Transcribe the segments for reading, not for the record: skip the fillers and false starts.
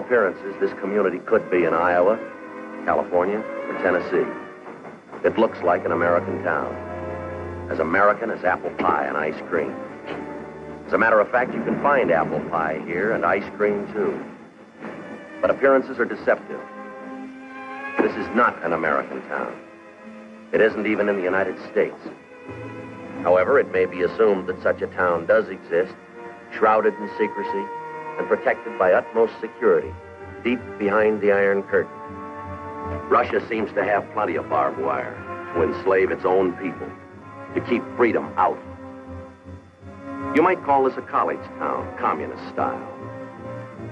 appearances, this community could be in Iowa, California, or Tennessee. It looks like an American town. As American as apple pie and ice cream. As a matter of fact, you can find apple pie here and ice cream, too. But appearances are deceptive. This is not an American town. It isn't even in the United States. However, it may be assumed that such a town does exist, shrouded in secrecy and protected by utmost security, deep behind the Iron Curtain. Russia seems to have plenty of barbed wire to enslave its own people, to keep freedom out. You might call this a college town, communist style.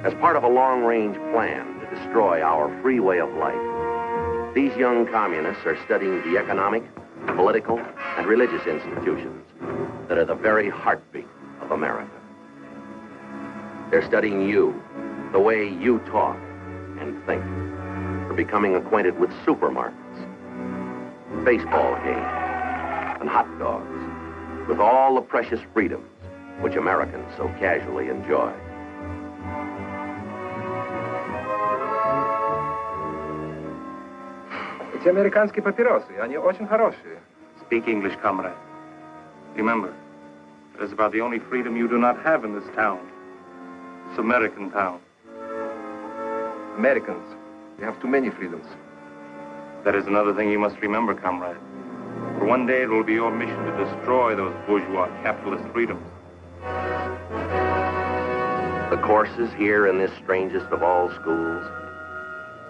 As part of a long-range plan to destroy our free way of life, these young communists are studying the economic, political, and religious institutions that are the very heartbeat of America. They're studying you, the way you talk and think. They're becoming acquainted with supermarkets, baseball games, and hot dogs, with all the precious freedoms which Americans so casually enjoy. Эти американские папиросы, они очень хорошие. Speak English, comrade. Remember, that is about the only freedom you do not have in this town. It's American town. Americans, we have too many freedoms. That is another thing you must remember, comrade. For one day it will be your mission to destroy those bourgeois capitalist freedoms. The courses here in this strangest of all schools,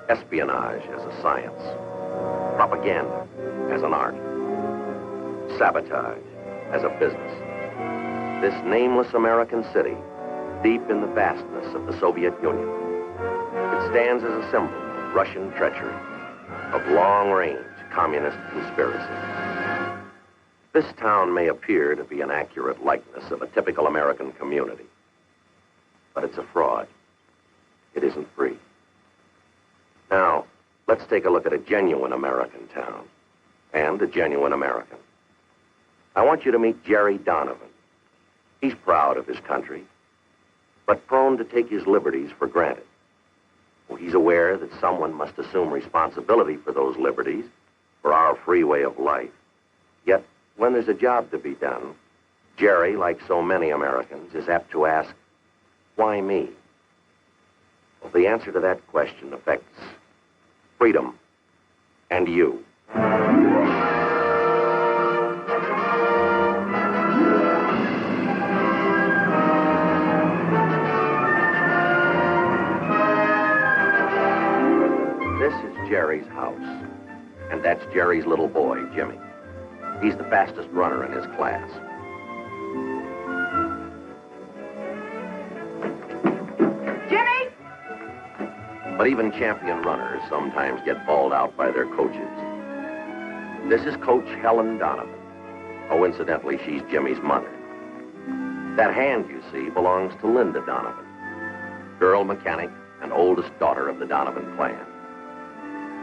espionage as a science, propaganda as an art, sabotage as a business. This nameless American city, deep in the vastness of the Soviet Union, it stands as a symbol of Russian treachery, of long-range communist conspiracy. This town may appear to be an accurate likeness of a typical American community, but it's a fraud. It isn't free. Now, let's take a look at a genuine American town and a genuine American. I want you to meet Jerry Donovan. He's proud of his country, but prone to take his liberties for granted. Well, he's aware that someone must assume responsibility for those liberties, for our free way of life. Yet, when there's a job to be done, Jerry, like so many Americans, is apt to ask, why me? Well, the answer to that question affects freedom and you. This is Jerry's house, and that's Jerry's little boy, Jimmy. He's the fastest runner in his class. But even champion runners sometimes get bawled out by their coaches. This is Coach Helen Donovan. Oh, incidentally, she's Jimmy's mother. That hand you see belongs to Linda Donovan, girl mechanic and oldest daughter of the Donovan clan.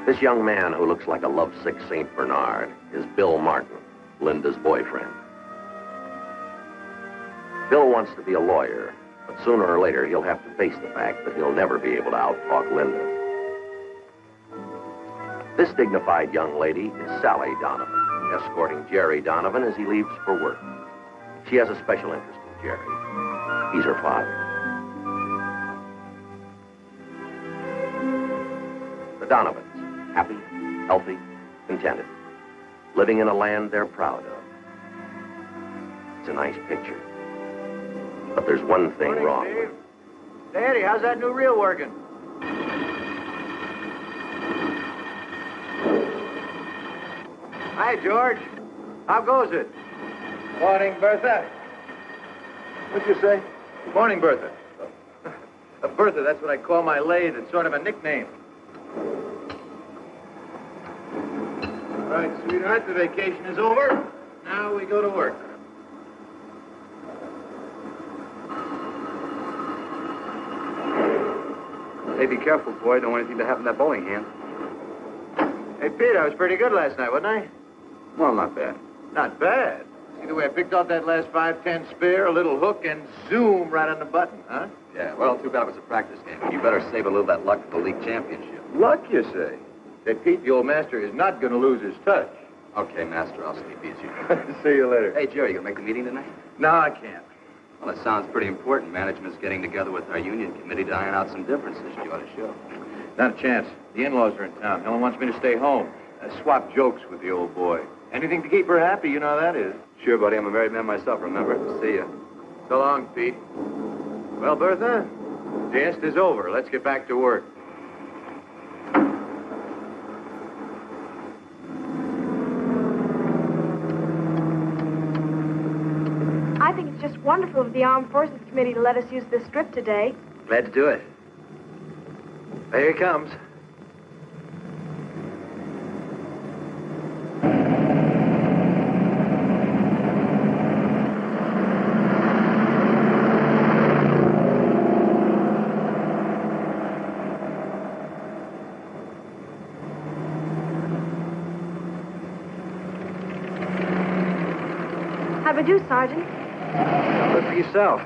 This young man who looks like a lovesick St. Bernard is Bill Martin, Linda's boyfriend. Bill wants to be a lawyer, but sooner or later, he'll have to face the fact that he'll never be able to out-talk Linda. This dignified young lady is Sally Donovan, escorting Jerry Donovan as he leaves for work. She has a special interest in Jerry. He's her father. The Donovans, happy, healthy, contented, living in a land they're proud of. It's a nice picture. But there's one thing wrong with it. Daddy, how's that new reel working? Hi, George. How goes it? Morning, Bertha. What'd you say? Morning, Bertha. Bertha, that's what I call my lathe. It's sort of a nickname. All right, sweetheart, the vacation is over. Now we go to work. Hey, be careful, boy. Don't want anything to happen to that bowling hand. Hey, Pete, I was pretty good last night, wasn't I? Well, not bad. Not bad. See the way I picked off that last 5-10 spare, a little hook, and zoom right on the button, huh? Yeah, well, too bad it was a practice game. You better save a little of that luck for the league championship. Luck, you say? Say, Pete, the old master is not going to lose his touch. Okay, Master, I'll sleep easy. See you later. Hey, Jerry, you gonna make the meeting tonight? No, I can't. Well, it sounds pretty important. Management's getting together with our union committee to iron out some differences you ought to show. Not a chance. The in-laws are in town. Helen wants me to stay home. Swap jokes with the old boy. Anything to keep her happy, you know how that is. Sure, buddy. I'm a married man myself, remember? See ya. So long, Pete. Well, Bertha, siesta is over. Let's get back to work. I think it's just wonderful of the Armed Forces Committee to let us use this strip today. Glad to do it. There he comes. How do we do, Sergeant? Look for yourself.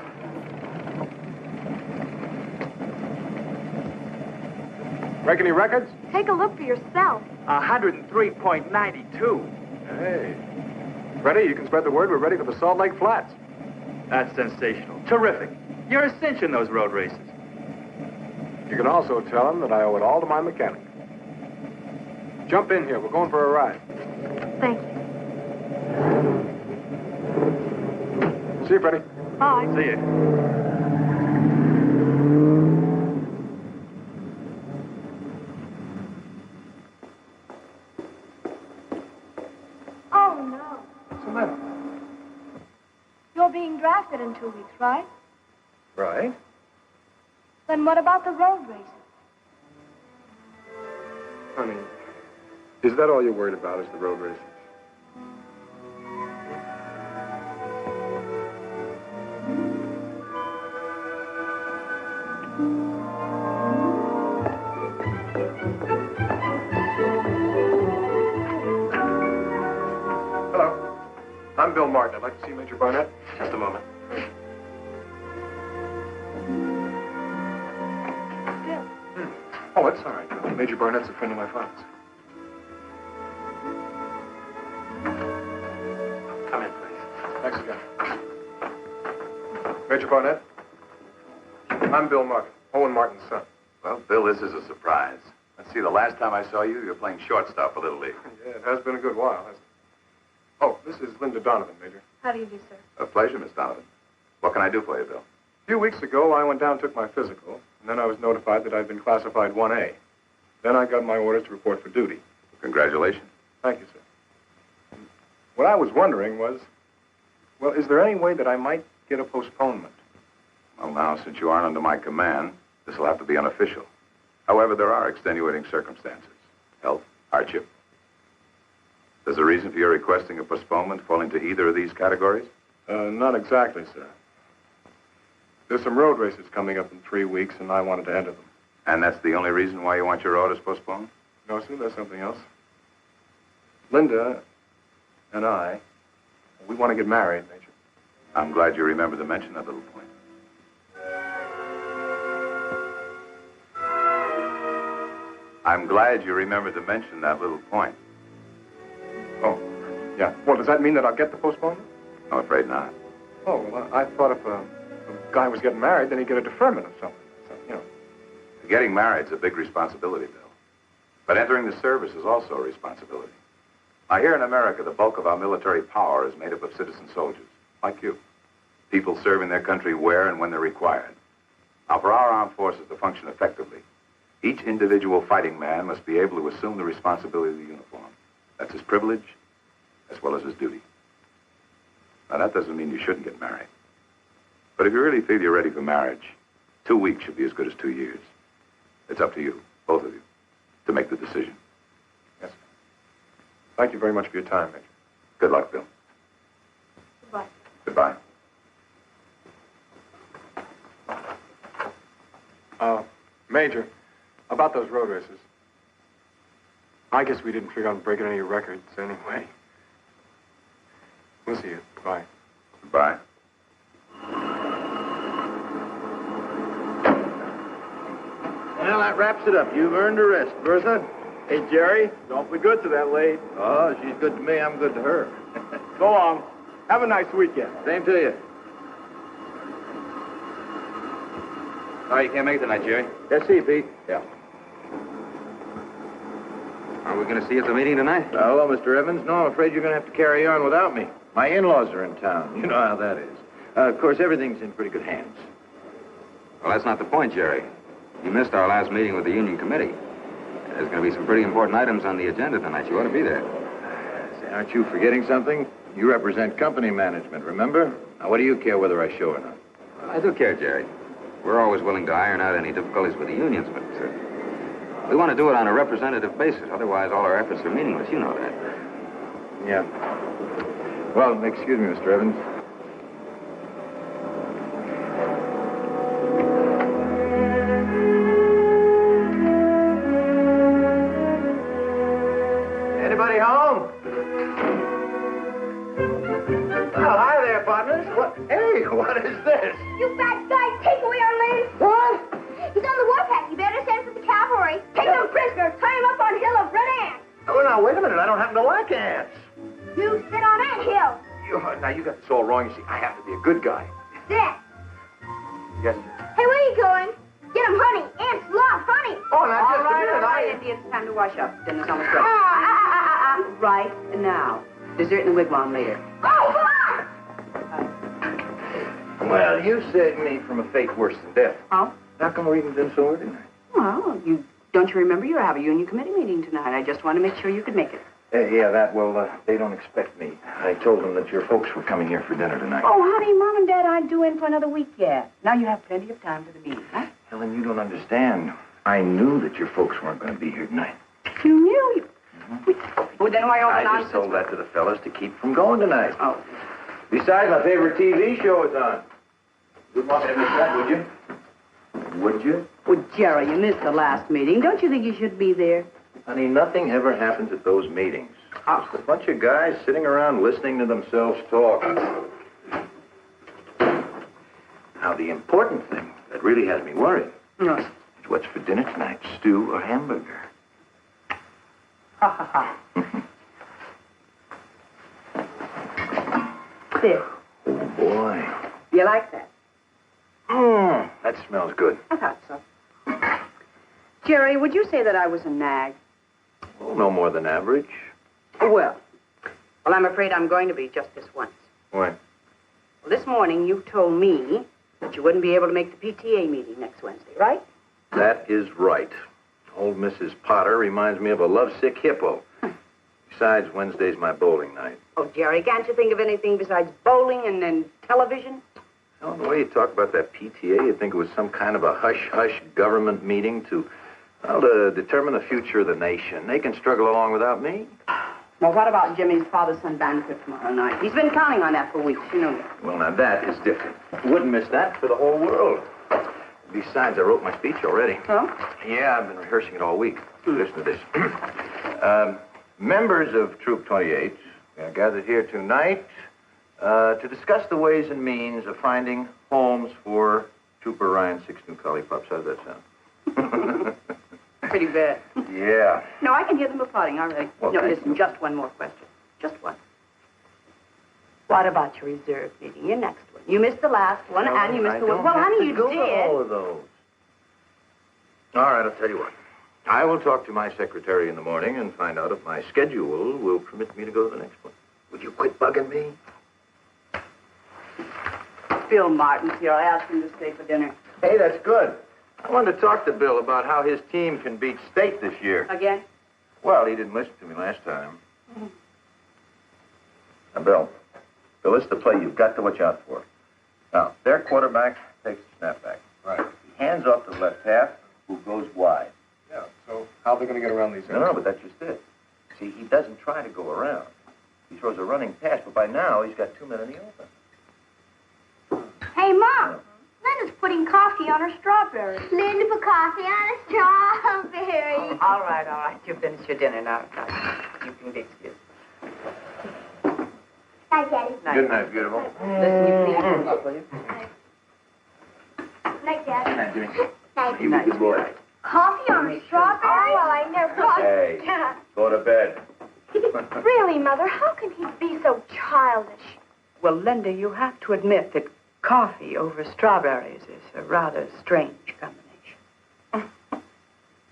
Break any records? Take a look for yourself. 103.92. Hey. Ready? You can spread the word. We're ready for the Salt Lake Flats. That's sensational. Terrific. You're a cinch in those road races. You can also tell them that I owe it all to my mechanic. Jump in here. We're going for a ride. Thank you. See you, Freddie. Bye. See you. Oh, no. What's the matter? You're being drafted in 2 weeks, right? Right. Then what about the road races? Honey, is that all you're worried about, is the road races? Hello. I'm Bill Martin. I'd like to see Major Barnett. Just a moment. Bill. Oh, it's all right, Bill. Major Barnett's a friend of my father's. Come in, please. Thanks again. Major Barnett? I'm Bill Martin, Owen Martin's son. Well, Bill, this is a surprise. Let's see, the last time I saw you, you were playing shortstop for Little League. Yeah, it has been a good while, hasn't it? Oh, this is Linda Donovan, Major. How do you do, sir? A pleasure, Miss Donovan. What can I do for you, Bill? A few weeks ago, I went down and took my physical, and then I was notified that I'd been classified 1A. Then I got my orders to report for duty. Congratulations. Thank you, sir. What I was wondering was, well, is there any way that I might get a postponement? Well, now, since you aren't under my command, this will have to be unofficial. However, there are extenuating circumstances. Health, hardship. There's a reason for your requesting a postponement fall into either of these categories? Not exactly, sir. There's some road races coming up in 3 weeks, and I wanted to enter them. And that's the only reason why you want your orders postponed? No, sir, there's something else. Linda and I, we want to get married, Major. I'm glad you remembered to mention that little point. I'm glad you remembered to mention that little point. Oh, yeah. Well, does that mean that I'll get the postponement? I'm afraid not. Oh, well, I thought if a guy was getting married, then he'd get a deferment or something. So, you know. Getting married's a big responsibility, Bill. But entering the service is also a responsibility. Now, here in America, the bulk of our military power is made up of citizen soldiers, like you. People serving their country where and when they're required. Now, for our armed forces to function effectively, each individual fighting man must be able to assume the responsibility of the uniform. That's his privilege, as well as his duty. Now, that doesn't mean you shouldn't get married. But if you really feel you're ready for marriage, 2 weeks should be as good as 2 years. It's up to you, both of you, to make the decision. Yes, sir. Thank you very much for your time, Major. Good luck, Bill. Goodbye. Goodbye. Major, about those road races. I guess we didn't figure on breaking any records anyway. We'll see you. Bye. Goodbye. Well, that wraps it up. You've earned a rest, Bertha. Hey, Jerry, don't be good to that lady. Oh, she's good to me. I'm good to her. So long. Have a nice weekend. Same to you. Oh, you can't make it tonight, Jerry. Yes, see you, Pete. Yeah. Are we going to see you at the meeting tonight? Hello, Mr. Evans. No, I'm afraid you're going to have to carry on without me. My in-laws are in town. You know how that is. Of course, everything's in pretty good hands. Well, that's not the point, Jerry. You missed our last meeting with the union committee. There's going to be some pretty important items on the agenda tonight. You ought to be there. Say, aren't you forgetting something? You represent company management, remember? Now, what do you care whether I show or not? Well, I do care, Jerry. We're always willing to iron out any difficulties with the unions, but we want to do it on a representative basis. Otherwise, all our efforts are meaningless. You know that. Yeah. Well, excuse me, Mr. Evans. Anybody home? Oh, hi there, partners. What? Hey, what is this? You bad guy, take away our land. What? He's on the warpath. You better send for the cavalry. Take him prisoner. Tie him up on Hill of Red Ants. Oh, now, wait a minute. I don't happen to like ants. You sit on Ant Hill. Now, you got this all wrong. You see, I have to be a good guy. Sit. Yes, sir. Hey, where are you going? Get him honey. Ants love honey. Oh, now, just a minute. All right, Indians, time to wash up. Dinner's almost ready. Ah. Right now. Dessert in the wigwam later. Oh, come on. Well, you saved me from a fate worse than death. Oh? How come we're eating dinner so early tonight? Well, don't you remember you have a union committee meeting tonight? I just want to make sure you could make it. They don't expect me. I told them that your folks were coming here for dinner tonight. Oh, honey, Mom and Dad aren't due in for another week yet. Now you have plenty of time for the meeting, huh? Helen, you don't understand. I knew that your folks weren't going to be here tonight. You knew you... Well, then why all the I nonsense? just told that to the fellas to keep from going tonight. Oh. Besides, my favorite TV show is on. Wouldn't want me to miss that, would you? Would you? Well, Jerry, you missed the last meeting. Don't you think you should be there? Honey, nothing ever happens at those meetings. Oh. Just a bunch of guys sitting around listening to themselves talk. Now, the important thing that really has me worried No. is what's for dinner tonight, stew or hamburger. Ha, ha, ha. There. Oh, boy. You like that? That smells good. I thought so. Jerry, would you say that I was a nag? Oh, no more than average. Well, I'm afraid I'm going to be just this once. Why? Well, this morning you told me that you wouldn't be able to make the PTA meeting next Wednesday, right? That is right. Old Mrs. Potter reminds me of a lovesick hippo. Besides, Wednesday's my bowling night. Oh, Jerry, can't you think of anything besides bowling and television? Oh, the way you talk about that PTA, you'd think it was some kind of a hush-hush government meeting to determine the future of the nation. They can struggle along without me. Well, what about Jimmy's father-son banquet tomorrow night? He's been counting on that for weeks, you know that. Well, now, that is different. Wouldn't miss that for the whole world. Besides, I wrote my speech already. Oh? Yeah, I've been rehearsing it all week. Listen to this. Members of Troop 28 are gathered here tonight to discuss the ways and means of finding homes for Trooper Ryan 6 new collie pups. How does that sound? Pretty bad. Yeah. No, I can hear them applauding, all right. Well, no, thank listen, you. just one more question. Just one. What about your reserve meeting, your next one? You missed the last one, and you missed the one. Well, honey, you go to all did. of those. All right, I'll tell you what. I will talk to my secretary in the morning and find out if my schedule will permit me to go to the next one. Would you quit bugging me? Bill Martin's here. I asked him to stay for dinner. Hey, that's good. I wanted to talk to Bill about how his team can beat State this year. Again? Well, he didn't listen to me last time. Now, Bill, this is the play you've got to watch out for. Now, their quarterback takes the snapback. Right. He hands off to the left half, who goes wide. Yeah, so how are they going to get around these No, but that's just it. See, he doesn't try to go around. He throws a running pass, but by now he's got 2 men in the open. Hey, Mom. Linda's putting coffee on her strawberry. Linda put coffee on a strawberry. All right. You finished your dinner now. You can be excused. Night, Daddy. Good night, beautiful. Listen, you please hurry up, will you? Night, Dad. Night, Jimmy. Night. You be a good boy. Coffee on a strawberry? Oh, well, I never thought. Hey, go to bed. Really, Mother, how can he be so childish? Well, Linda, you have to admit that coffee over strawberries is a rather strange combination.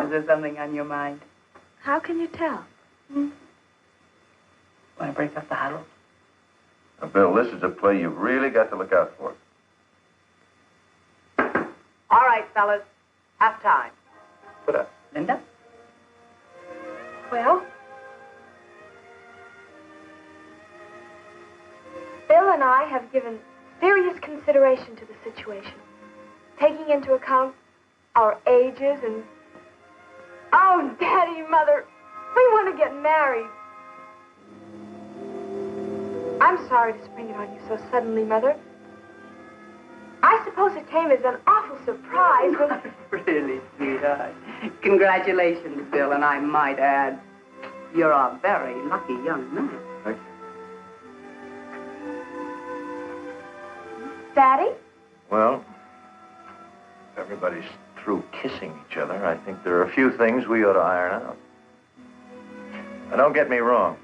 Is there something on your mind? How can you tell? Want to break up the huddle? Now, Bill, this is a play you've really got to look out for. All right, fellas. Half time. Put up. Linda? Well, Bill and I have given serious consideration to the situation, taking into account our ages and... Oh, Daddy, Mother, we want to get married. I'm sorry to spring it on you so suddenly, Mother. I suppose it came as an awful surprise when... Really, sweetheart. Congratulations, Bill, and I might add, you're a very lucky young man. Thank you. Daddy? Well, if everybody's through kissing each other, I think there are a few things we ought to iron out. Now, don't get me wrong.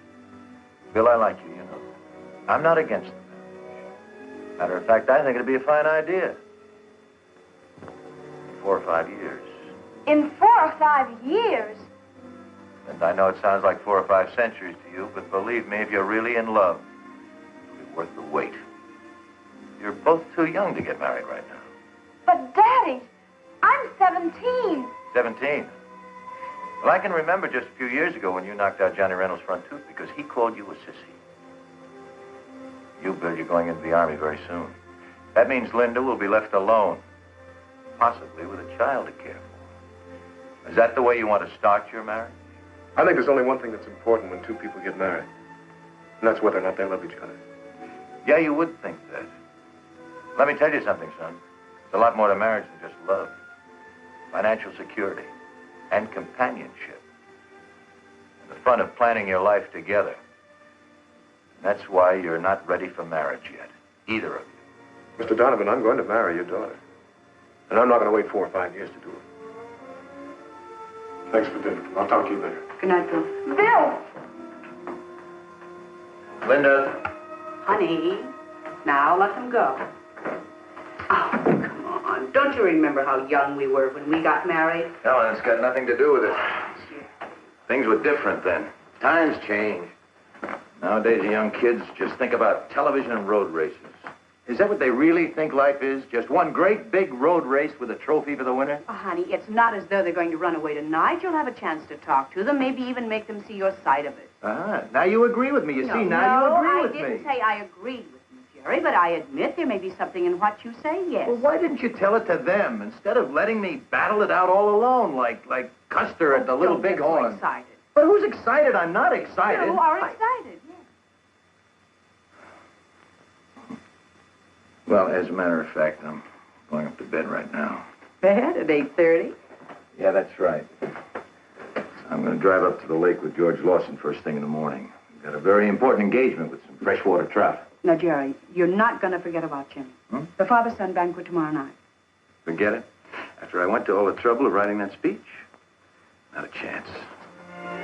Bill, I like you, you know. I'm not against the marriage. Matter of fact, I think it'd be a fine idea. 4 or 5 years. In 4 or 5 years? And I know it sounds like 4 or 5 centuries to you, but believe me, if you're really in love, it'll be worth the wait. You're both too young to get married right now. But, Daddy, I'm 17. 17? Well, I can remember just a few years ago when you knocked out Johnny Reynolds' front tooth because he called you a sissy. You, Bill, you're going into the Army very soon. That means Linda will be left alone, possibly with a child to care for. Is that the way you want to start your marriage? I think there's only one thing that's important when two people get married. And that's whether or not they love each other. Yeah, you would think that. Let me tell you something, son. There's a lot more to marriage than just love. Financial security and companionship. And the fun of planning your life together. That's why you're not ready for marriage yet. Either of you. Mr. Donovan, I'm going to marry your daughter. And I'm not going to wait 4 or 5 years to do it. Thanks for dinner. I'll talk to you later. Good night, Bill. Bill! Linda. Honey, now let them go. Oh, come on. Don't you remember how young we were when we got married? Helen, it's got nothing to do with it. Things were different then. Times change. Nowadays, the young kids just think about television and road races. Is that what they really think life is? Just one great big road race with a trophy for the winner? Oh, honey, it's not as though they're going to run away tonight. You'll have a chance to talk to them, maybe even make them see your side of it. Now you agree with me. You see, now you agree with me. I didn't say I agreed with you, Jerry, but I admit there may be something in what you say, yes. Well, why didn't you tell it to them instead of letting me battle it out all alone like Custer at the Little Don't get so Bighorn? excited. But who's excited? I'm not excited. You are excited, yes. Well, as a matter of fact, I'm going up to bed right now. Bed at 8:30? Yeah, that's right. I'm going to drive up to the lake with George Lawson first thing in the morning. We've got a very important engagement with some freshwater trout. Now, Jerry, you're not going to forget about Jimmy. The father-son banquet tomorrow night. Forget it? After I went to all the trouble of writing that speech? Not a chance. Good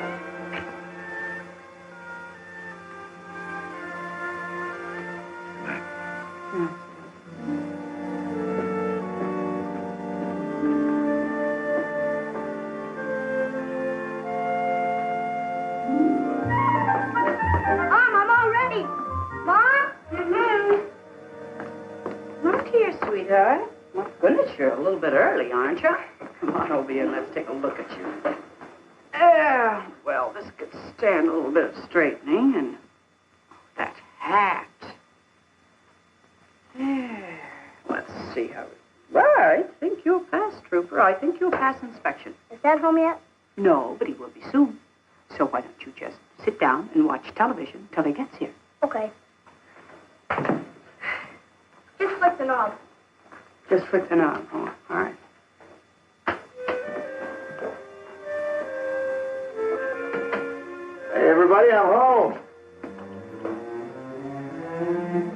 night. Yeah. Mom, I'm all ready. Mom? Look here, sweetheart. My goodness, you're a little bit early, aren't you? Come on over here and let's take a look at you. Well, this could stand a little bit of straightening, and that hat. There. Let's see how it... Well, I think you'll pass, Trooper. I think you'll pass inspection. Is Dad home yet? No, but he will be soon. So why don't you just sit down and watch television till he gets here? Okay. Just flick the knob. Just flick the knob. Oh, all right. Hey, everybody, I'm home.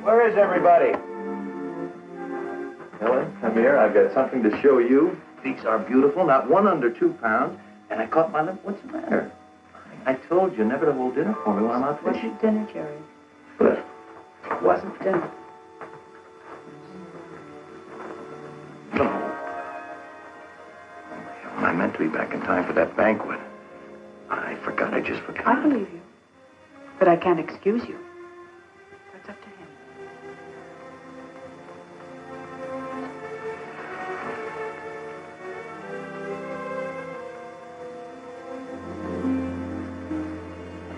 Where is everybody? Helen, come here. I've got something to show you These are beautiful, not one under 2 pounds. And I caught my lip. What's the matter? I told you never to hold dinner for me when I'm out fishing. Wasn't dinner, Jerry. But Wasn't dinner. no. I meant to be back in time for that banquet. I forgot. I just forgot. I believe you. But I can't excuse you. That's up to him.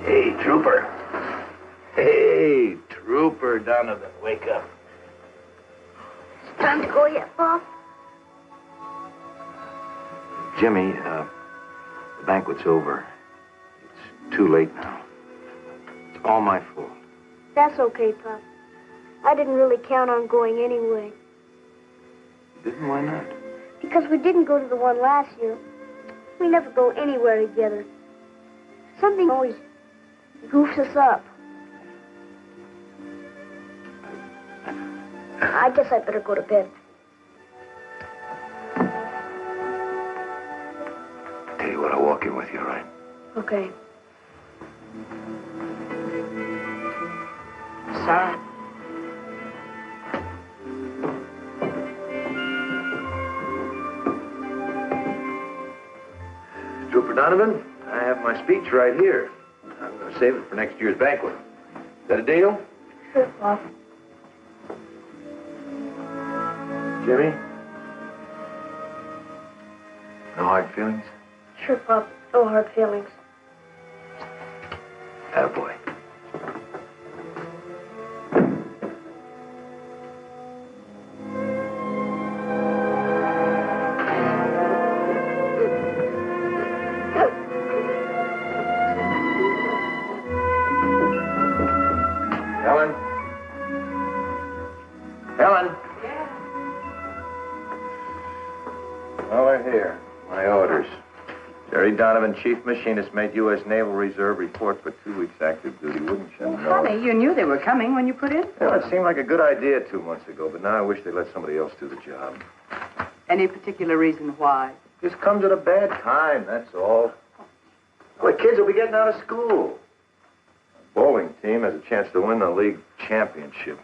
Hey, Trooper. Hey, Trooper Donovan, wake up. Time to go yet, Bob? Jimmy, the banquet's over. It's too late now. It's all my fault. That's okay, Pop. I didn't really count on going anyway. Didn't? Why not? Because we didn't go to the one last year. We never go anywhere together. Something always goofs us up. I guess I better go to bed. Tell you what, I'll walk in with you, all right? Okay. Sorry. Trooper Donovan, I have my speech right here. I'm going to save it for next year's banquet. Is that a deal? Sure, Pop. Jimmy? No hard feelings? Sure, Pop. No hard feelings. Attaboy. Helen? Helen? Yeah. Well, they're here. My orders. Jerry Donovan, Chief Machinist, made U.S. Naval Reserve report for 2 weeks active duty. Wouldn't you know? Honey, you knew they were coming when you put in. Well, it seemed like a good idea 2 months ago, but now I wish they'd let somebody else do the job. Any particular reason why? This comes at a bad time, that's all. Well, the kids will be getting out of school. The bowling team has a chance to win the league championship.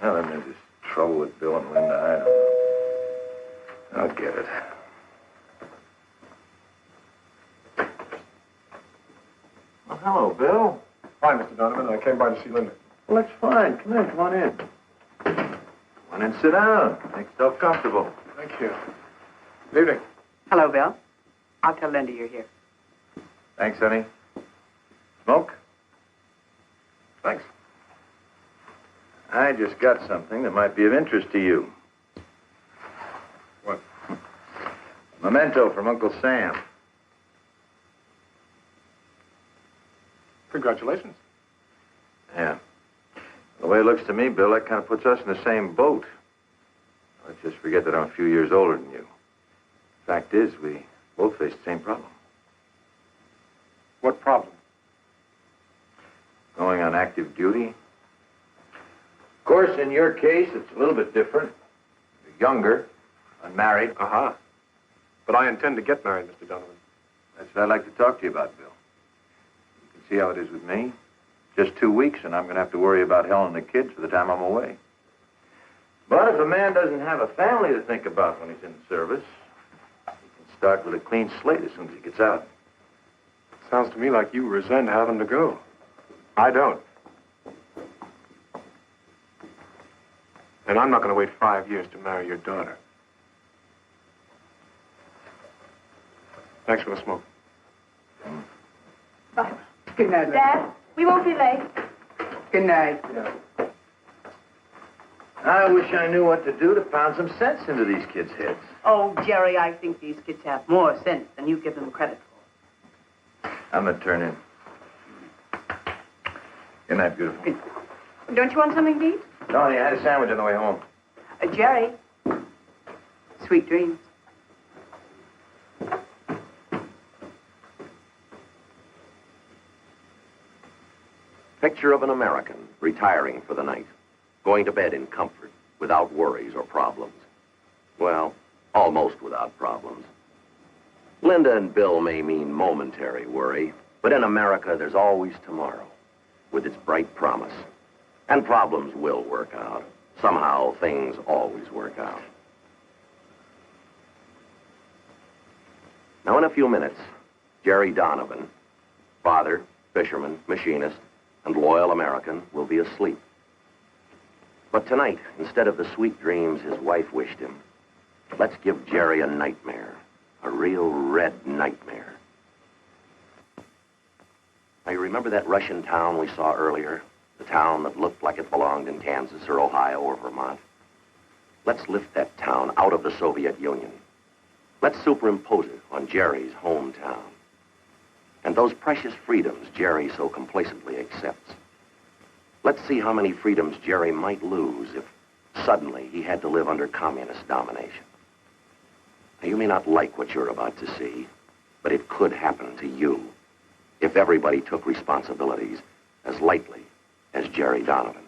Now, then there's this trouble with Bill and Linda. I don't know. I'll get it. Well, hello, Bill. Hi, Mr. Donovan. I came by to see Linda. Well, that's fine. Come on in. Come on in, sit down. Make yourself comfortable. Thank you. Good evening. Hello, Bill. I'll tell Linda you're here. Thanks, honey. Smoke? Thanks. I just got something that might be of interest to you. What? Memento from Uncle Sam. Congratulations. Yeah. The way it looks to me, Bill, that kind of puts us in the same boat. Let's just forget that I'm a few years older than you. Fact is, we both face the same problem. What problem? Going on active duty. Of course, in your case, it's a little bit different. You're younger, unmarried. Aha. But I intend to get married, Mr. Donovan. That's what I'd like to talk to you about, Bill. You can see how it is with me. Just 2 weeks, and I'm going to have to worry about Helen and the kids for the time I'm away. But if a man doesn't have a family to think about when he's in the service, he can start with a clean slate as soon as he gets out. Sounds to me like you resent having to go. I don't. And I'm not going to wait 5 years to marry your daughter. Thanks for the smoke. Bye. Good night, Linda. Dad, we won't be late. Good night. I wish I knew what to do to pound some sense into these kids' heads. Oh, Jerry, I think these kids have more sense than you give them credit for. I'm going to turn in. Good night, beautiful. Don't you want something to eat? No, honey, I had a sandwich on the way home. Jerry. Sweet dreams. Picture of an American retiring for the night, going to bed in comfort, without worries or problems. Well, almost without problems. Linda and Bill may mean momentary worry, but in America, there's always tomorrow, with its bright promise. And problems will work out. Somehow, things always work out. Now, in a few minutes, Jerry Donovan, father, fisherman, machinist, and loyal American, will be asleep. But tonight, instead of the sweet dreams his wife wished him, let's give Jerry a nightmare, a real red nightmare. Now, you remember that Russian town we saw earlier? The town that looked like it belonged in Kansas or Ohio or Vermont? Let's lift that town out of the Soviet Union. Let's superimpose it on Jerry's hometown. And those precious freedoms Jerry so complacently accepts. Let's see how many freedoms Jerry might lose if suddenly he had to live under communist domination. Now, you may not like what you're about to see, but it could happen to you if everybody took responsibilities as lightly as Jerry Donovan.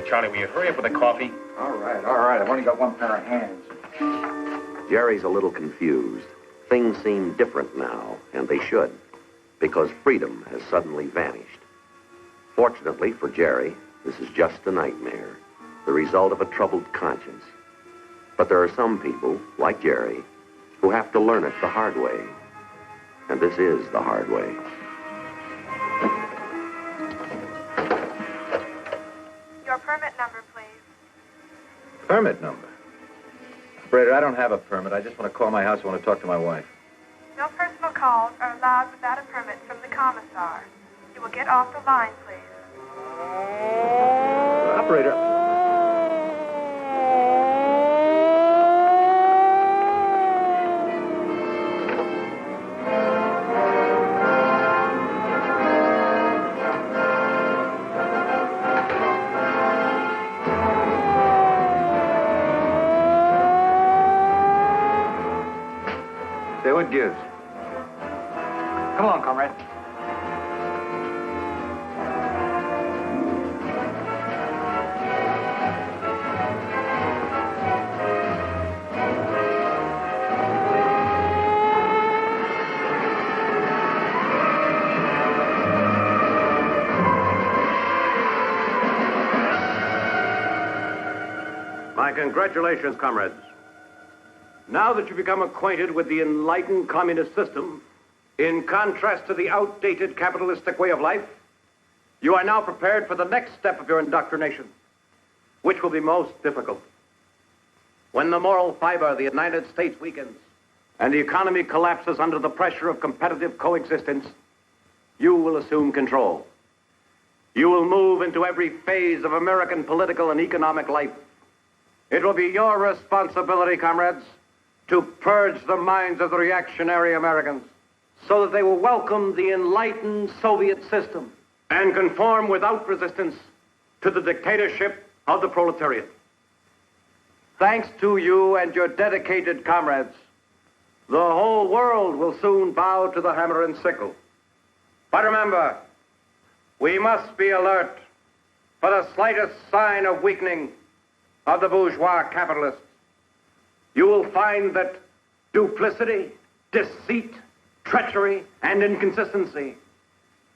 Charlie, will you hurry up with the coffee? All right. I've only got one pair of hands. Jerry's a little confused. Things seem different now, and they should, because freedom has suddenly vanished. Fortunately for Jerry, this is just a nightmare, the result of a troubled conscience. But there are some people, like Jerry, who have to learn it the hard way. And this is the hard way. Your permit number, please. Permit number? Operator, I don't have a permit. I just want to call my house. I want to talk to my wife. No personal calls are allowed without a permit from the commissar. You will get off the line, please. Operator. Say what gives. Come along, comrade. My congratulations, comrades. Now that you've become acquainted with the enlightened communist system, in contrast to the outdated capitalistic way of life, you are now prepared for the next step of your indoctrination, which will be most difficult. When the moral fiber of the United States weakens and the economy collapses under the pressure of competitive coexistence, you will assume control. You will move into every phase of American political and economic life. It will be your responsibility, comrades, to purge the minds of the reactionary Americans so that they will welcome the enlightened Soviet system and conform without resistance to the dictatorship of the proletariat. Thanks to you and your dedicated comrades, the whole world will soon bow to the hammer and sickle. But remember, we must be alert for the slightest sign of weakening of the bourgeois capitalists. You will find that duplicity, deceit, treachery, and inconsistency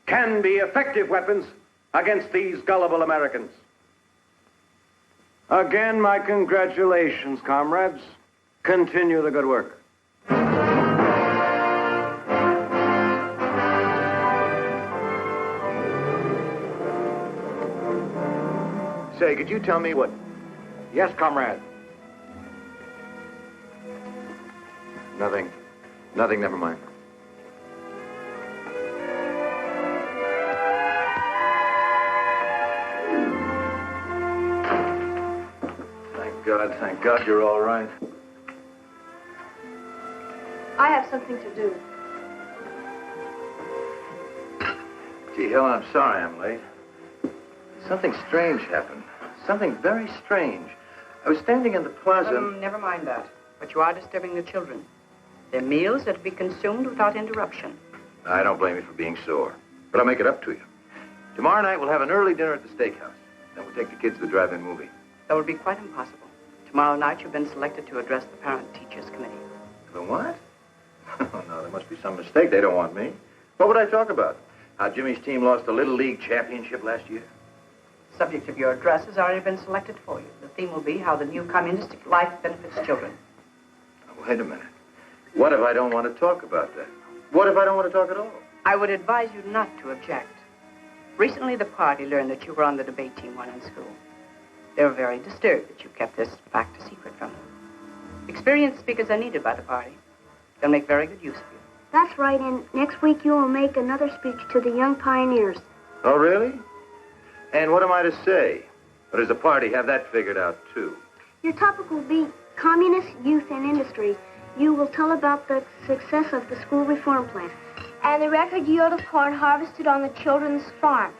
can be effective weapons against these gullible Americans. Again, my congratulations, comrades. Continue the good work. Say, could you tell me what... Yes, comrade. Nothing. Nothing, never mind. Thank God you're all right. I have something to do. Gee, Helen, I'm sorry I'm late. Something strange happened. Something very strange. I was standing in the plaza... Never mind that. But you are disturbing the children. Their meals are to be consumed without interruption. I don't blame you for being sore, but I'll make it up to you. Tomorrow night, we'll have an early dinner at the steakhouse. Then we'll take the kids to the drive-in movie. That would be quite impossible. Tomorrow night, you've been selected to address the Parent-Teachers Committee. The what? Oh, no, there must be some mistake. They don't want me. What would I talk about? How Jimmy's team lost the Little League championship last year? The subject of your address has already been selected for you. The theme will be how the new communistic life benefits children. Now, wait a minute. What if I don't want to talk about that? What if I don't want to talk at all? I would advise you not to object. Recently, the party learned that you were on the debate team while in school. They were very disturbed that you kept this fact a secret from them. Experienced speakers are needed by the party. They'll make very good use of you. That's right, and next week you will make another speech to the young pioneers. Oh, really? And what am I to say? Or does the party have that figured out, too? Your topic will be communist youth and industry. You will tell about the success of the school reform plan. And the record yield of corn harvested on the children's farm.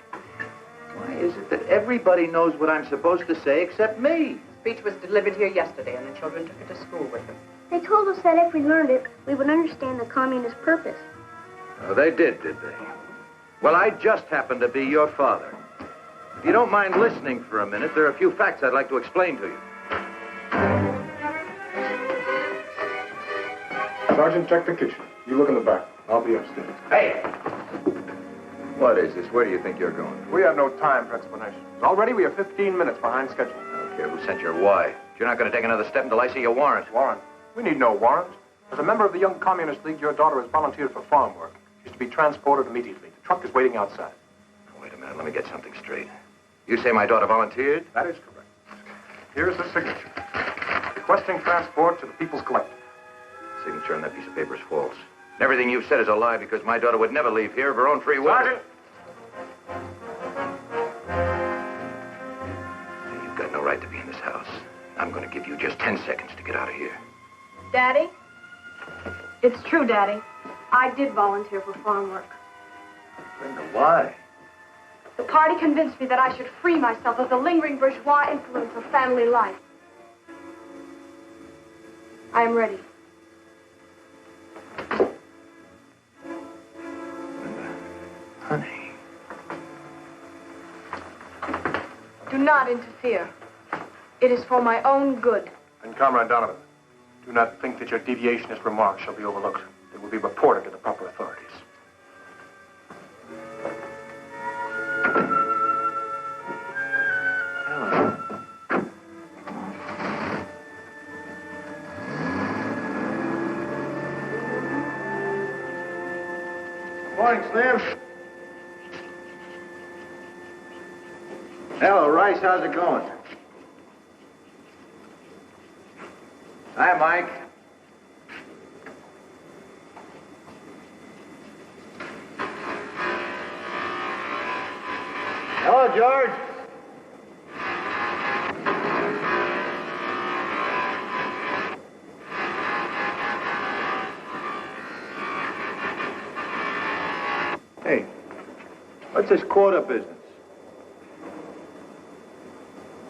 Why is it that everybody knows what I'm supposed to say except me? The speech was delivered here yesterday, and the children took it to school with them. They told us that if we learned it, we would understand the communist purpose. Oh, they did they? Well, I just happen to be your father. If you don't mind listening for a minute, there are a few facts I'd like to explain to you. Sergeant, check the kitchen. You look in the back. I'll be upstairs. Hey! What is this? Where do you think you're going? We have no time for explanations. Already we are 15 minutes behind schedule. I don't care who sent your why. You're not going to take another step until I see your warrant. Warrant? We need no warrant. As a member of the Young Communist League, your daughter has volunteered for farm work. She's to be transported immediately. The truck is waiting outside. Wait a minute. Let me get something straight. You say my daughter volunteered? That is correct. Here's the signature. Requesting transport to the People's Collective. Signature on that piece of paper is false. And everything you've said is a lie because my daughter would never leave here of her own free will. Sergeant! You've got no right to be in this house. I'm going to give you just 10 seconds to get out of here. Daddy? It's true, Daddy. I did volunteer for farm work. Linda, why? The party convinced me that I should free myself of the lingering bourgeois influence of family life. I am ready. Linda, honey. Do not interfere. It is for my own good. And Comrade Donovan, do not think that your deviationist remarks shall be overlooked. They will be reported to the proper authorities. Morning, Slim. Hello, Rice. How's it going? Hi, Mike. Hello, George. Hey, what's this quota business?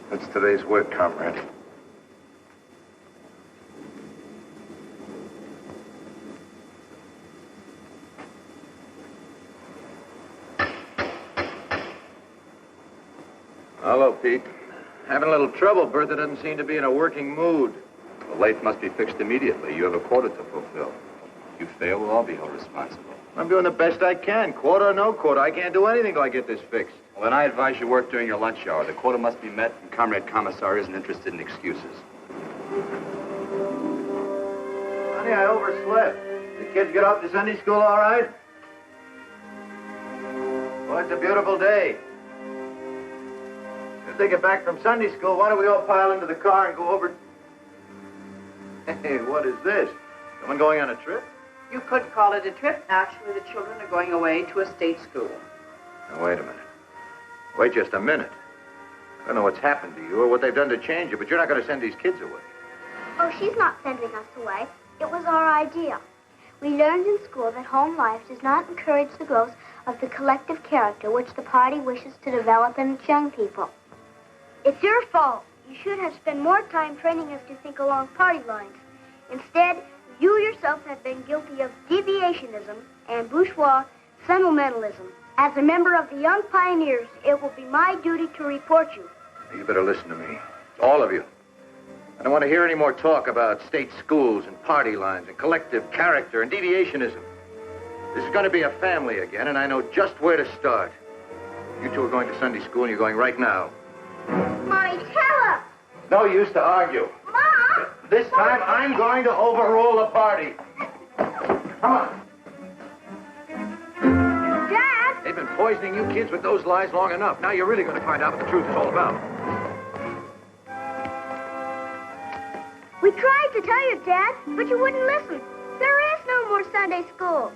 That's today's work, comrade. Hello, Pete. Having a little trouble. Bertha doesn't seem to be in a working mood. The lathe must be fixed immediately. You have a quota to fulfill. If you fail, we'll all be held responsible. I'm doing the best I can. Quota or no quota, I can't do anything till I get this fixed. Well, then I advise you work during your lunch hour. The quota must be met, and Comrade Commissar isn't interested in excuses. Honey, I overslept. The kids get off to Sunday school all right? Well, it's a beautiful day. Good they get back from Sunday school, why don't we all pile into the car and go over... Hey, what is this? Someone going on a trip? You could call it a trip. Actually, the children are going away to a state school. Now, wait a minute. Wait just a minute. I don't know what's happened to you or what they've done to change you, but you're not going to send these kids away. Oh, she's not sending us away. It was our idea. We learned in school that home life does not encourage the growth of the collective character which the party wishes to develop in its young people. It's your fault. You should have spent more time training us to think along party lines. Instead, you yourself have been guilty of deviationism and bourgeois sentimentalism. As a member of the Young Pioneers, it will be my duty to report you. You better listen to me. All of you. I don't want to hear any more talk about state schools and party lines and collective character and deviationism. This is going to be a family again, and I know just where to start. You two are going to Sunday school, and you're going right now. Mommy, tell us! No use to argue. Mom! This time, I'm going to overrule the party. Come on. Dad! They've been poisoning you kids with those lies long enough. Now you're really going to find out what the truth is all about. We tried to tell you, Dad, but you wouldn't listen. There is no more Sunday school.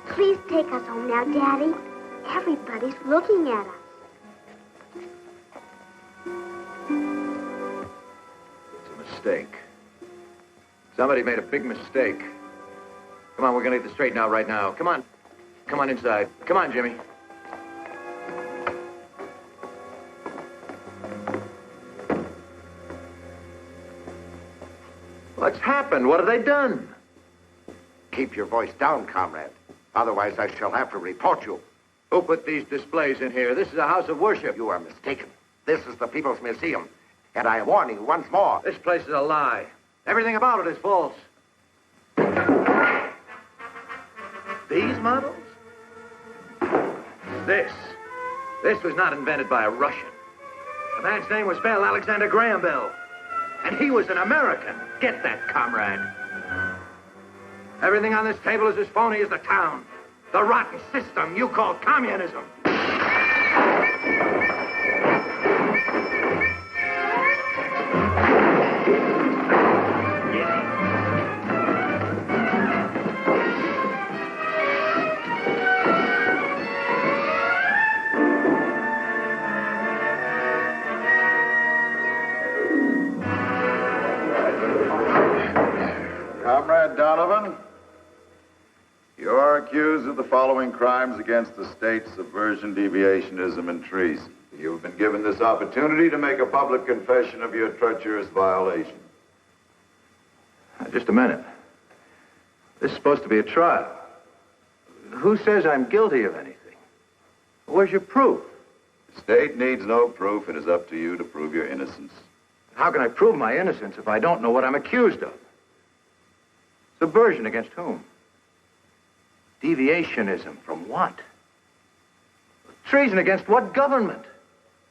Please take us home now, Daddy. Everybody's looking at us. It's a mistake. Somebody made a big mistake. Come on, we're going to get this straightened out right now. Come on. Come on inside. Come on, Jimmy. What's happened? What have they done? Keep your voice down, comrade. Otherwise, I shall have to report you. Who put these displays in here? This is a house of worship. You are mistaken. This is the People's Museum. And I warn you once more. This place is a lie. Everything about it is false. These models? This was not invented by a Russian. The man's name was spelled Alexander Graham Bell. And he was an American. Get that, comrade. Everything on this table is as phony as the town. The rotten system you call communism. Comrade Donovan, you are accused of the following crimes against the state: subversion, deviationism, and treason. You have been given this opportunity to make a public confession of your treacherous violation. Just a minute. This is supposed to be a trial. Who says I'm guilty of anything? Where's your proof? The state needs no proof. It is up to you to prove your innocence. How can I prove my innocence if I don't know what I'm accused of? Subversion against whom? Deviationism from what? Treason against what government?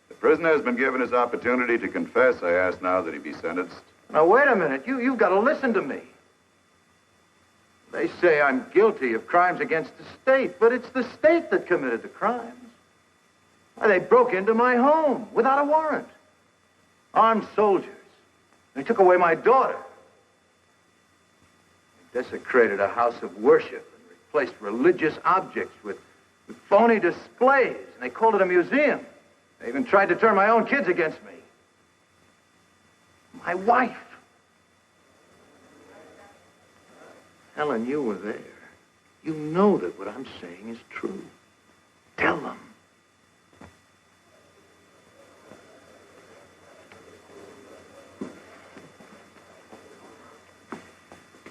The prisoner has been given his opportunity to confess. I ask now that he be sentenced. Now, wait a minute. You've got to listen to me. They say I'm guilty of crimes against the state, but it's the state that committed the crimes. Why, they broke into my home without a warrant. Armed soldiers. They took away my daughter. They desecrated a house of worship and replaced religious objects with phony displays, and they called it a museum. They even tried to turn my own kids against me. My wife. Helen, you were there. You know that what I'm saying is true. Tell them.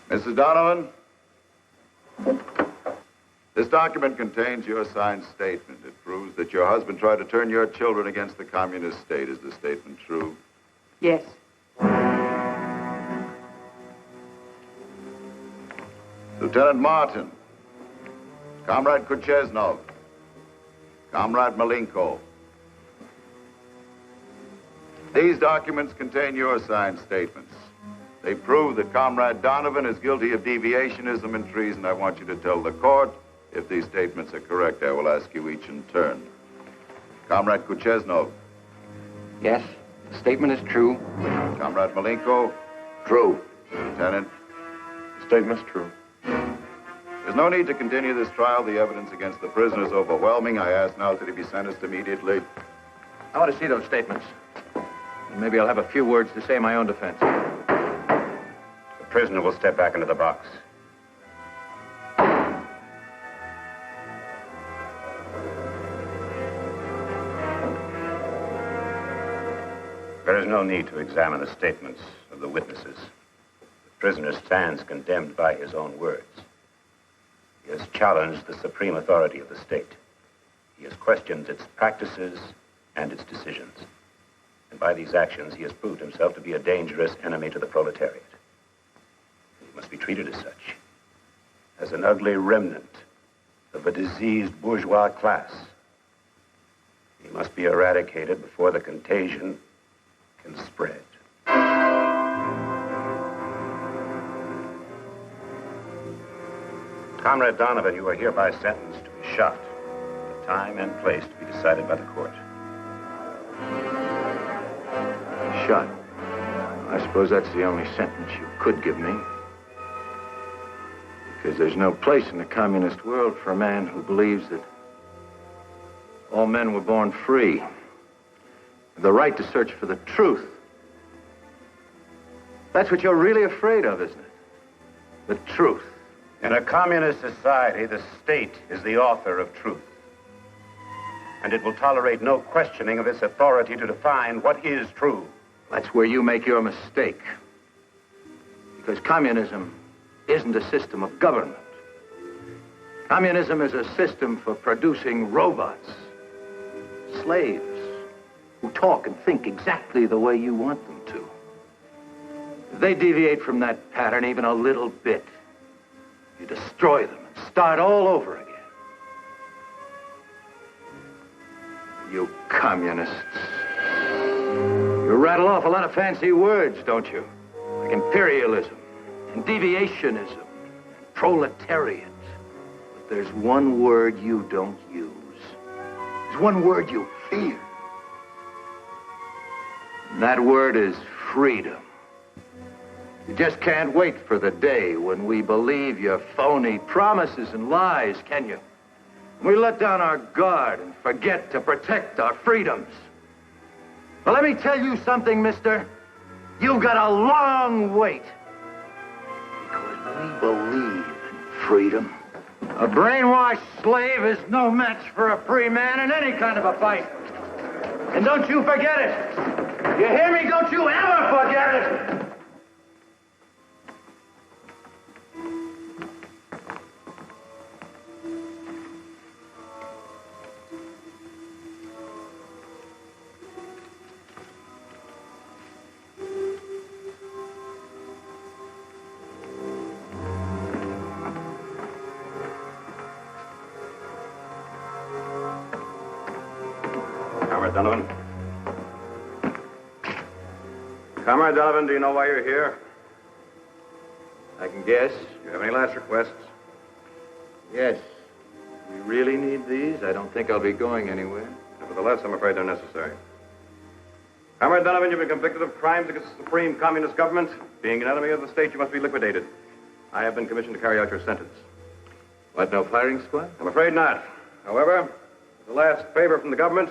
Mrs. Donovan, this document contains your signed statement. It proves that your husband tried to turn your children against the communist state. Is the statement true? Yes. Lieutenant Martin, Comrade Kucheznov, Comrade Malenko. These documents contain your signed statements. They prove that Comrade Donovan is guilty of deviationism and treason. I want you to tell the court if these statements are correct. I will ask you each in turn. Comrade Kucheznov. Yes, the statement is true. Comrade Malenko? True. Lieutenant? The statement's true. There's no need to continue this trial. The evidence against the prisoner is overwhelming. I ask now that he be sentenced immediately. I want to see those statements. And maybe I'll have a few words to say in my own defense. The prisoner will step back into the box. There is no need to examine the statements of the witnesses. The prisoner stands condemned by his own words. He has challenged the supreme authority of the state. He has questioned its practices and its decisions. And by these actions, he has proved himself to be a dangerous enemy to the proletariat. He must be treated as such, as an ugly remnant of a diseased bourgeois class. He must be eradicated before the contagion can spread. Comrade Donovan, you are hereby sentenced to be shot. The time and place to be decided by the court. Shot. I suppose that's the only sentence you could give me. Because there's no place in the communist world for a man who believes that all men were born free. The right to search for the truth. That's what you're really afraid of, isn't it? The truth. In a communist society, the state is the author of truth. And it will tolerate no questioning of its authority to define what is true. That's where you make your mistake. Because communism isn't a system of government. Communism is a system for producing robots, slaves, who talk and think exactly the way you want them to. If they deviate from that pattern even a little bit, you destroy them and start all over again. You communists. You rattle off a lot of fancy words, don't you? Like imperialism and deviationism and proletariat. But there's one word you don't use. There's one word you fear. And that word is freedom. You just can't wait for the day when we believe your phony promises and lies, can you? We let down our guard and forget to protect our freedoms. Well, let me tell you something, mister. You've got a long wait. Because we believe in freedom. A brainwashed slave is no match for a free man in any kind of a fight. And don't you forget it. You hear me? Don't you ever forget it. Donovan. Comrade Donovan, do you know why you're here? I can guess. Do you have any last requests? Yes. We really need these? I don't think I'll be going anywhere. Nevertheless, I'm afraid they're necessary. Comrade Donovan, you've been convicted of crimes against the supreme communist government. Being an enemy of the state, you must be liquidated. I have been commissioned to carry out your sentence. What, no firing squad? I'm afraid not. However, as a last favor from the government,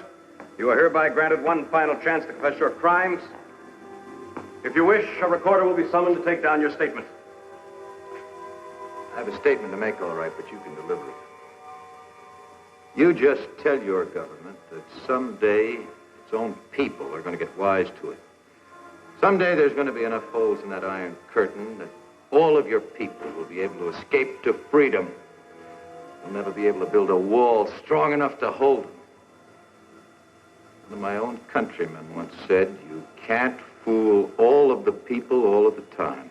you are hereby granted one final chance to confess your crimes. If you wish, a recorder will be summoned to take down your statement. I have a statement to make, all right, but you can deliver it. You just tell your government that someday its own people are going to get wise to it. Someday there's going to be enough holes in that iron curtain that all of your people will be able to escape to freedom. You'll never be able to build a wall strong enough to hold them. One of my own countrymen once said, you can't fool all of the people all of the time.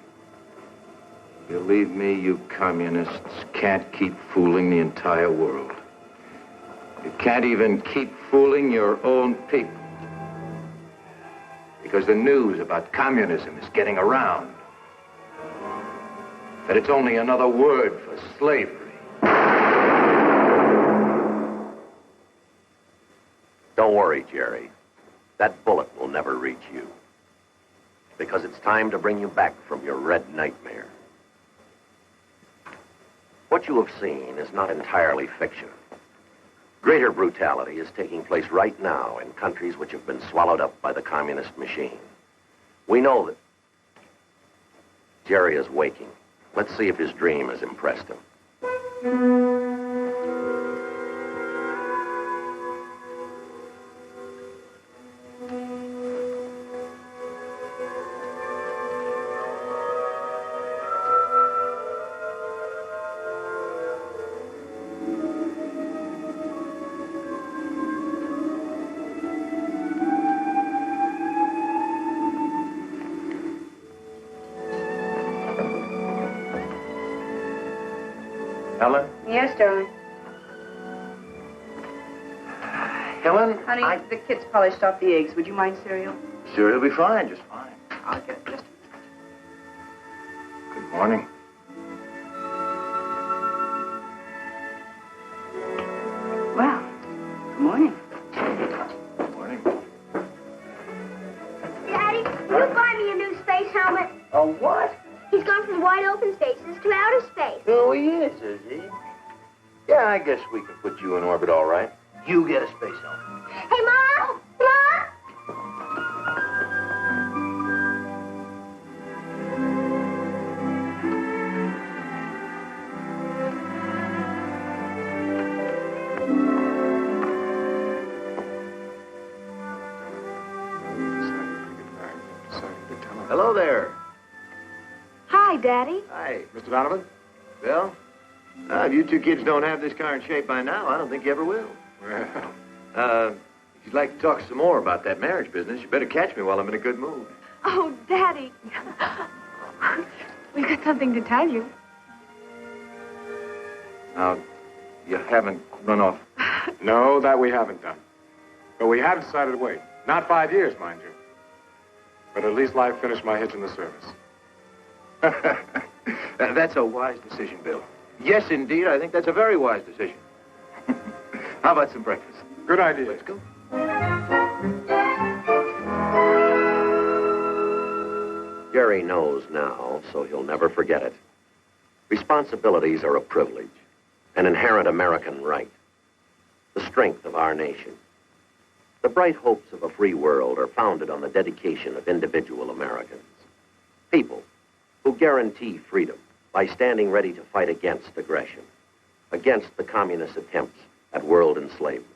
Believe me, you communists can't keep fooling the entire world. You can't even keep fooling your own people. Because the news about communism is getting around. That it's only another word for slavery. Don't worry, Jerry. that bullet will never reach you. Because it's time to bring you back from your red nightmare. What you have seen is not entirely fiction. Greater brutality is taking place right now in countries which have been swallowed up by the communist machine. We know that Jerry is waking. Let's see if his dream has impressed him. Helen? Yes, darling. Helen? Honey, the kids polished off the eggs. Would you mind cereal? Cereal will be fine, just fine. I'll get it just. Good morning. Well, good morning. Good morning. Daddy, will you buy me a new space helmet? A what? He's gone from wide open spaces to outer space. Oh, he is he? Yeah, I guess we can put you in orbit all right. You get a space helmet. Hey, Mom! Mom! Hello there. Hi, Daddy. Hi, Mr. Donovan. Bill? If you two kids don't have this car in shape by now, I don't think you ever will. Well, if you'd like to talk some more about that marriage business, you better catch me while I'm in a good mood. Oh, Daddy. We've got something to tell you. Now, you haven't run off. No, that we haven't done. But we have decided to wait. Not 5 years, mind you. But at least I've finished my hitch in the service. That's a wise decision, Bill. Yes, indeed, I think that's a very wise decision. How about some breakfast? Good idea. Let's go. Jerry knows now, so he'll never forget it. Responsibilities are a privilege, an inherent American right, the strength of our nation. The bright hopes of a free world are founded on the dedication of individual Americans. People who guarantee freedom by standing ready to fight against aggression, against the communist attempts at world enslavement.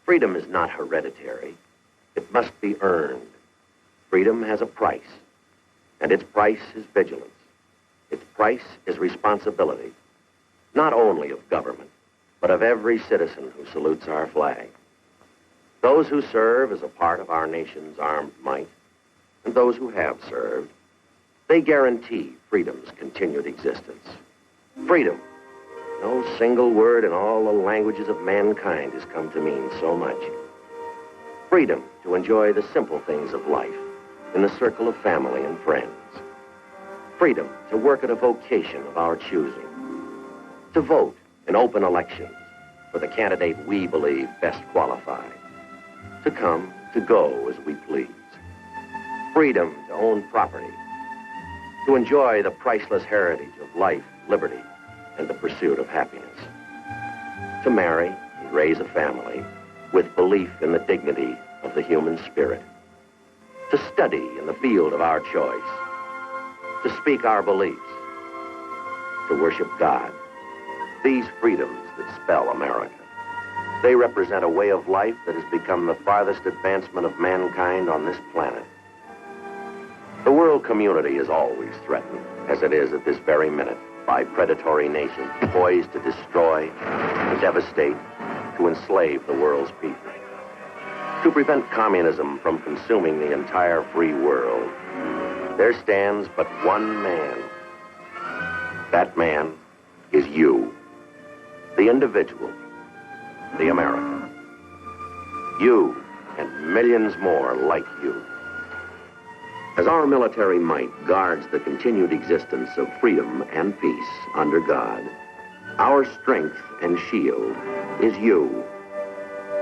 Freedom is not hereditary. It must be earned. Freedom has a price, and its price is vigilance. Its price is responsibility, not only of government, but of every citizen who salutes our flag. Those who serve as a part of our nation's armed might, and those who have served, they guarantee freedom's continued existence. Freedom. No single word in all the languages of mankind has come to mean so much. Freedom to enjoy the simple things of life in the circle of family and friends. Freedom to work at a vocation of our choosing. To vote in open elections for the candidate we believe best qualified. To come, to go as we please. Freedom to own property. To enjoy the priceless heritage of life, liberty, and the pursuit of happiness. To marry and raise a family with belief in the dignity of the human spirit. To study in the field of our choice. To speak our beliefs. To worship God. These freedoms that spell America. They represent a way of life that has become the farthest advancement of mankind on this planet. The world community is always threatened, as it is at this very minute, by predatory nations poised to destroy, to devastate, to enslave the world's people. To prevent communism from consuming the entire free world, there stands but one man. That man is you, the individual, the American. You and millions more like you. As our military might guards the continued existence of freedom and peace under God, our strength and shield is you.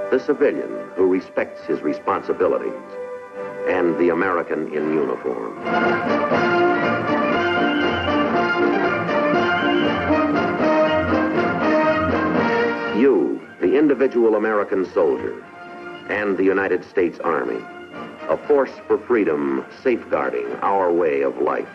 the civilian who respects his responsibilities, and the American in uniform. You, the individual American soldier, and the United States Army, a force for freedom safeguarding our way of life.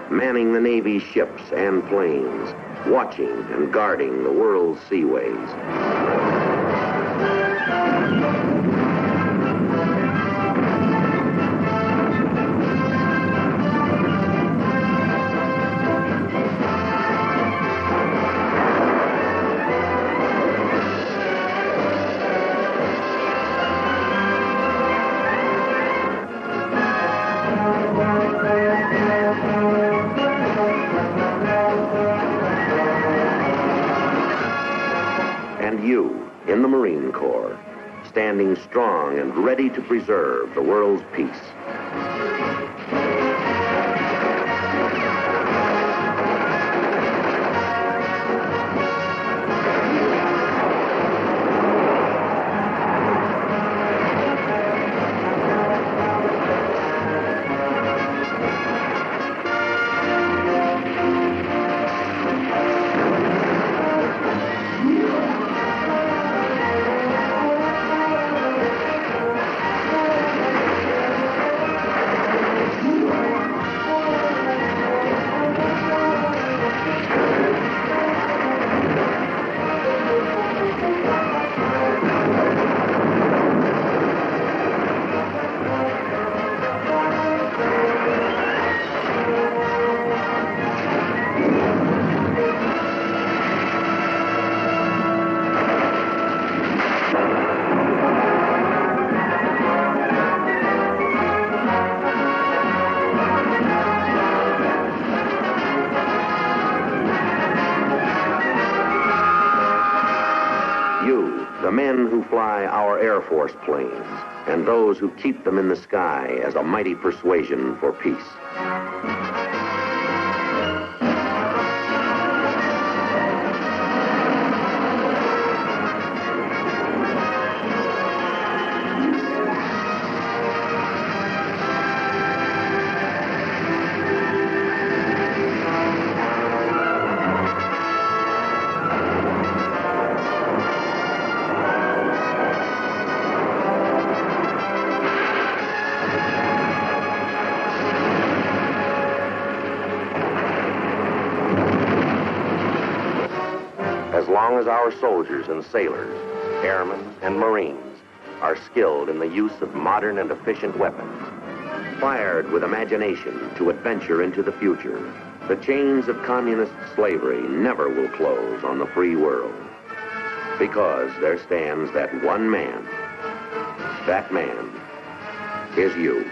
Manning the Navy's ships and planes, watching and guarding the world's seaways. You, in the Marine Corps, standing strong and ready to preserve the world's peace. The men who fly our Air Force planes, and those who keep them in the sky as a mighty persuasion for peace. As long as our soldiers and sailors, airmen and Marines are skilled in the use of modern and efficient weapons, fired with imagination to adventure into the future, the chains of communist slavery never will close on the free world. Because there stands that one man. That man is you.